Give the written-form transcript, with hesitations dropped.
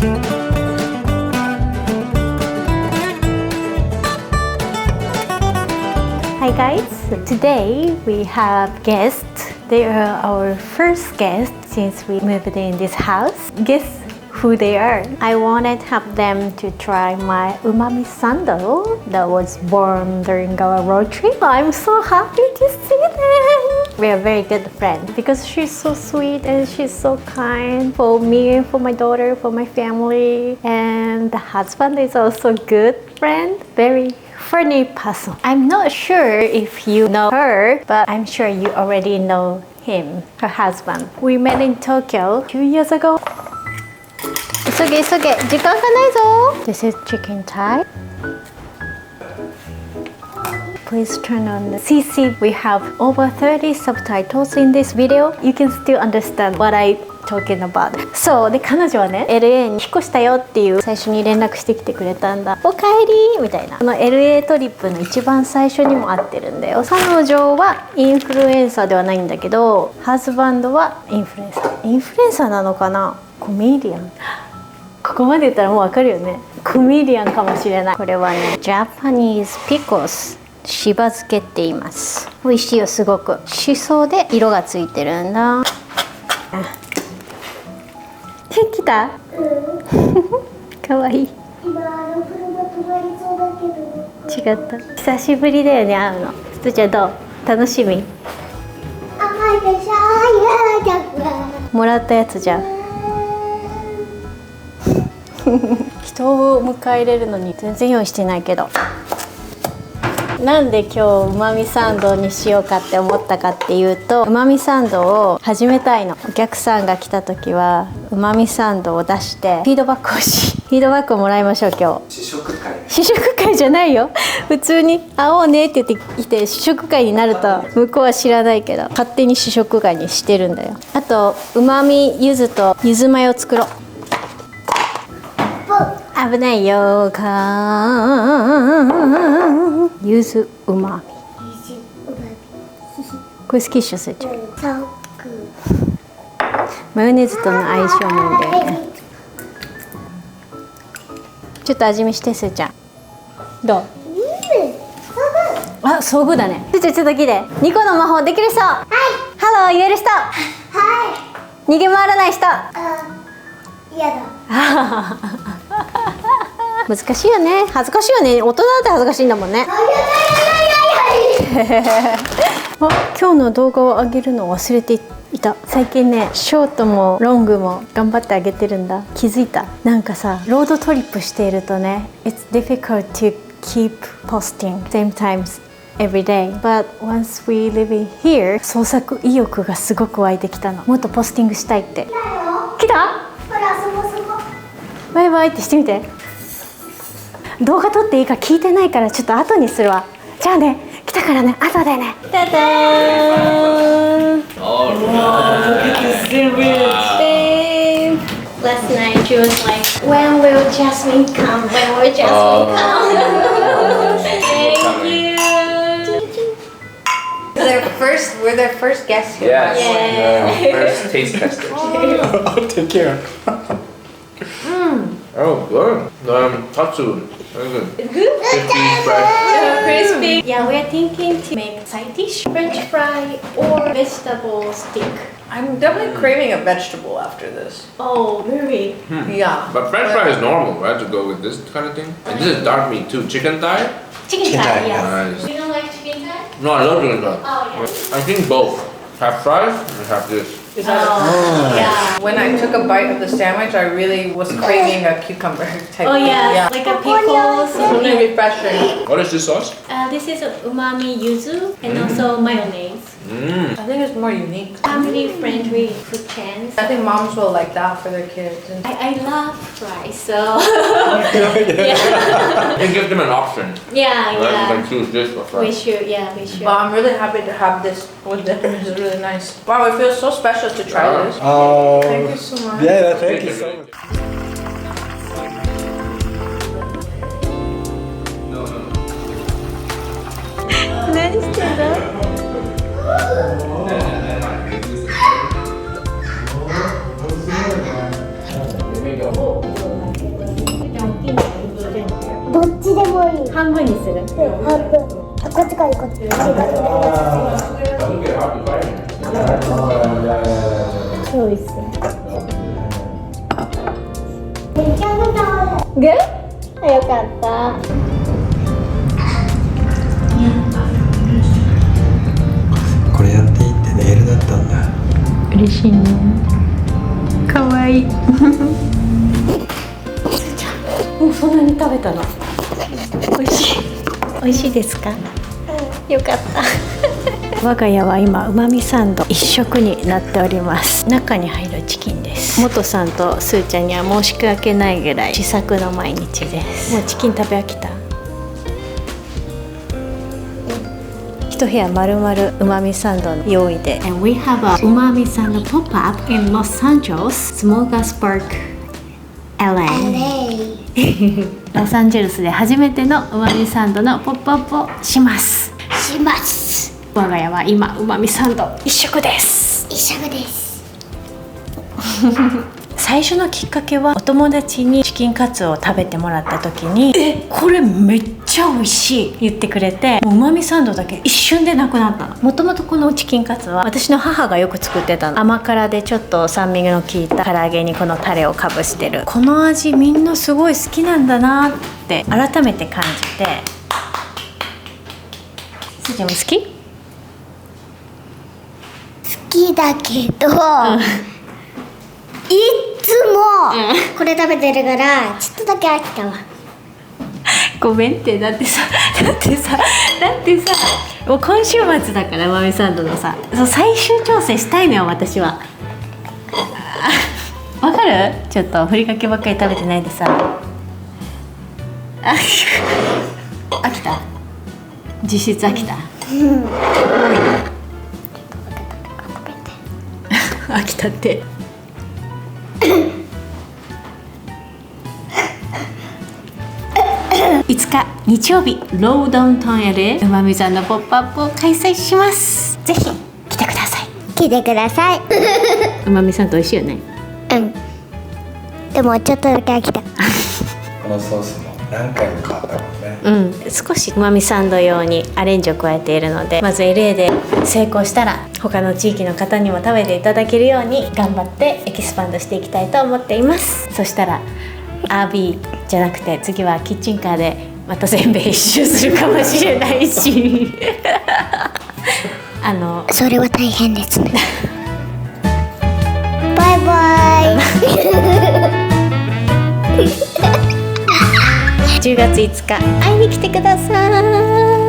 Hi guys, today we have guests. They are our first guests since we moved in this house. Guess who they are? I wanted to have them to try my umami sando that was born during our road trip. I'm so happy to see them. We are very good friends because she's so sweet and she's so kind for me, for my daughter, for my family. And the husband is also good friend, very funny person. I'm not sure if you know her, but I'm sure you already know him, her husband. We met in Tokyo 2 years ago. 急げ急げ、時間がないぞ。This is chicken Thai. Please turn on the CC. We have over 30 subtitles in this video. You can still understand what I'm talking about. そうで、彼女はね LA に引っ越したよっていう最初に連絡してきてくれたんだ。おかえりみたいな。この LA トリップの一番最初にも会ってるんだよ。彼女はインフルエンサーではないんだけど、ハズバンドはインフルエンサー。インフルエンサーなのかな？コメディアン。ここまで言ったらもうわかるよね。コメディアンかもしれない。これはね、ジャパニーズピコス。しば漬けって言います。美味しいよ、すごく。しそで色がついてるんだ。来た？かわいい。違った。久しぶりだよね、会うの。すずちゃんどう？楽しみ？もらったやつじゃん。人を迎え入れるのに全然用意してないけど。なんで今日うまみサンドにしようかって思ったかっていうと、うまみサンドを始めたいの。お客さんが来た時はうまみサンドを出してフィードバックをフィードバックをもらいましょう。今日試食会。試食会じゃないよ。普通に会おうねって言ってきて試食会になると向こうは知らないけど勝手に試食会にしてるんだよ。あとうまみ柚子と柚子マヨ作ろう。危ないよか柚子うまみ。これ好きっしょ、すーちゃん。マヨネーズとの相性もいいんだよね。ちょっと味見して、すーちゃん。どう？あ、そうぐだね。すーちゃんちょっと聞いて。2個の魔法できる人。はい。ハロー言える人。はい。逃げ回らない人。嫌だ。難しいよね。恥ずかしいよね。大人だって恥ずかしいんだもんね。あ、今日の動画を上げるのを忘れていた。最近ね、ショートもロングも頑張ってあげてるんだ。気づいた？なんかさ、ロードトリップしているとね、It's difficult to keep posting same times every day. But once we live in here, 創作意欲がすごく湧いてきたの。もっとポスティングしたいって。来た？ほら、そこそこ。バイバイってしてみて。動画撮っていいか聞いてないからちょっと後にするわ。じゃあね、来たからね、後でね。ダダーン。Last night she was like, when will Jasmine come? When will Jasmine come? Thank you. We're their first guests here. Yes. Yeah. First taste testers. I'll take care. Oh, good. Tatsu. Very good. Good? Crispy, fresh. Crispy. Yeah, we're thinking to make side dish, French fry or vegetable stick. I'm definitely craving a vegetable after this. Oh, really? Yeah. But French fry is normal, right? To go with this kind of thing. And this is dark meat too. Chicken thigh? Chicken thigh, yes. Nice. You don't like chicken thigh? No, I love chicken thigh. Oh, yeah. I think both. Have fries and have this. Is that Yeah. When I took a bite of the sandwich, I really was craving a cucumber type. Oh, yeah. Yeah. Like a pickles. It's really refreshing. What is this sauce? This is umami yuzu and also mayonnaise. I think it's more unique. Family friendly food chains. I think moms will like that for their kids. And I love fries, so yeah. You give them an option. Yeah, Right? You yeah. can choose this or We fries. should, yeah, we should. but I'm really happy to have this with dinner. It's really nice. Wow, it feels so special to try this. Thank you so much. Yeah, thank you so much. どっちでもいい。半分にする。半分。あ、こっちからこっち。ありがとうございます。そうです。めちゃめちゃグッ？よかった。これやっていいってネイルだったんだ。嬉しいね。かわいい。もうそんなに食べたの。美味しい。美味しいですか？よかった。我が家は今うまみサンド一食になっております。中に入るチキンです。元さんとスーちゃんには申し訳ないぐらい試作の毎日です。もうチキン食べ飽きた？一部屋丸々うまみサンドの用意で。And we have a うまみサンド pop-up in Los Angeles Smorgasburg LA。ロサンゼルスで初めてのうまみサンドのポップアップをします。します。我が家は今うまみサンド一食です。一緒です。最初のきっかけはお友達にチキンカツを食べてもらった時にこれめっちゃ美味しい言ってくれて、もううまみサンドだけ一瞬でなくなったの。もともとこのチキンカツは私の母がよく作ってたの。甘辛でちょっと酸味の効いた唐揚げにこのタレをかぶしてる。この味みんなすごい好きなんだなって改めて感じて。すーちゃんも好き？好きだけど、いつもこれ食べてるからちょっとだけ飽きたわ。ごめんって。だってさもう今週末だからうまみサンドのさ、そう最終調整したいのよ私は。わかる？ちょっとふりかけばっかり食べてないでさ。飽きた？実質飽きた？飽きたって5日日曜日ローダウンタウン屋でうまみさんのポップアップを開催します。ぜひ来てください。来てください。うまみさんと美味しいよね。うん。でもちょっとだけ飽きた。このソースも何回も変わったもんね。少しうまみサンド用にアレンジを加えているので、まず LA で成功したら他の地域の方にも食べていただけるように頑張ってエキスパンドしていきたいと思っています。そしたらRVじゃなくて次はキッチンカーでまた全米一周するかもしれないしそれは大変ですね。バイバイ。10月5日会いに来てください。